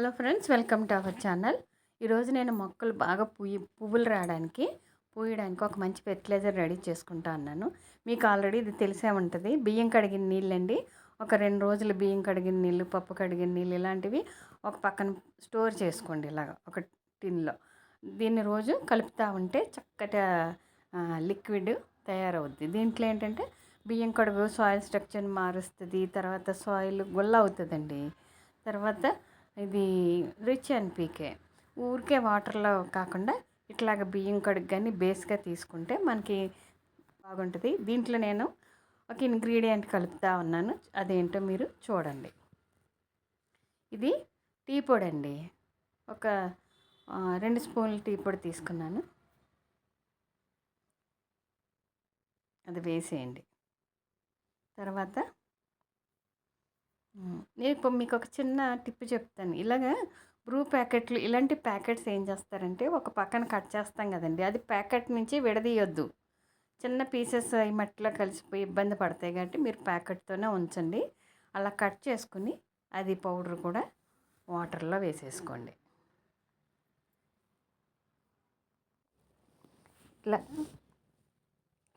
Hello friends, welcome to our channel. ఈరోజు నేను మొక్కలు బాగా పువ్వులు పూయడానికి ఒక మంచి ఫెర్టిలైజర్ రెడీ చేసుకుంటా అన్నాను. మీకు ఆల్రెడీ ఇది తెలిసే ఉంటుంది. బియ్యం కడిగిన నీళ్ళండి. ఒక 2 రోజులు బియ్యం కడిగిన నీళ్ళు, పప్పు కడిగిన నీళ్ళు ఇలాంటివి ఒక పక్కన స్టోర్ చేసుకోండి. ఇలాగ ఒక టిన్లో దీన్ని రోజు కలుపుతూ ఉంటే చక్కటి లిక్విడ్ తయారవుద్ది. దీంట్లో ఏంటంటే బియ్యం కడుగు సాయిల్ స్ట్రక్చర్ని మారుస్తుంది. తర్వాత సాయిల్ గుల్ల అవుతుందండి. తర్వాత ఇది రిచ్ ఎన్పీకే ఊరికే వాటర్లో కాకుండా ఇట్లాగ బియ్యం కడుగు కానీ బేస్గా తీసుకుంటే మనకి బాగుంటుంది. దీంట్లో నేను ఒక ఇంగ్రీడియంట్ కలుపుతూ ఉన్నాను. అదేంటో మీరు చూడండి. ఇది టీ పొడి అండి. ఒక 2 స్పూన్లు టీ పొడి తీసుకున్నాను. అది వేసేయండి. తర్వాత నేను ఇప్పుడు మీకు ఒక చిన్న టిప్ చెప్తాను. ఇలాగా బ్రూ ప్యాకెట్లు ఇలాంటి ప్యాకెట్స్ ఏం చేస్తారంటే ఒక పక్కన కట్ చేస్తాం కదండి, అది ప్యాకెట్ నుంచి విడదీయొద్దు. చిన్న పీసెస్ ఈ మట్టిలో కలిసిపోయి ఇబ్బంది పడతాయి కాబట్టి మీరు ప్యాకెట్తోనే ఉంచండి. అలా కట్ చేసుకుని అది పౌడర్ కూడా వాటర్లో వేసేసుకోండి. ఇట్లా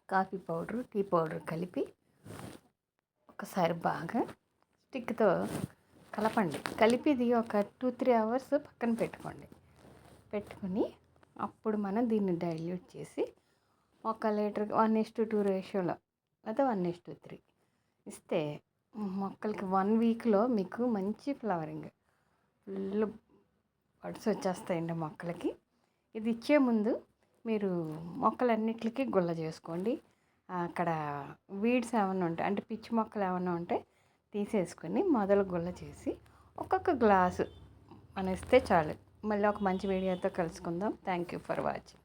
కాఫీ పౌడరు, టీ పౌడర్ కలిపి ఒకసారి బాగా స్టిక్తో కలపండి. కలిపి ఇది ఒక 2-3 అవర్స్ పక్కన పెట్టుకొని అప్పుడు మనం దీన్ని డైల్యూట్ చేసి 1 లీటర్ 1:2 రేషియోలో లేదా 1:3 ఇస్తే మొక్కలకి 1 వీక్లో మీకు మంచి ఫ్లవరింగ్ ఫుల్ బడ్స్ వచ్చేస్తాయండి మొక్కలకి. ఇది ఇచ్చే ముందు మీరు మొక్కలన్నిటికీ గుల్ల చేసుకోండి. అక్కడ వీడ్స్ ఏమైనా ఉంటాయి అంటే పిచ్చి మొక్కలు ఏమైనా ఉంటే తీసేసుకొని మొదలు గుల్ల చేసి ఒక్కొక్క గ్లాసు మనం ఇస్తే చాలు. మళ్ళీ ఒక మంచి వీడియోతో కలుసుకుందాం. Thank you for watching.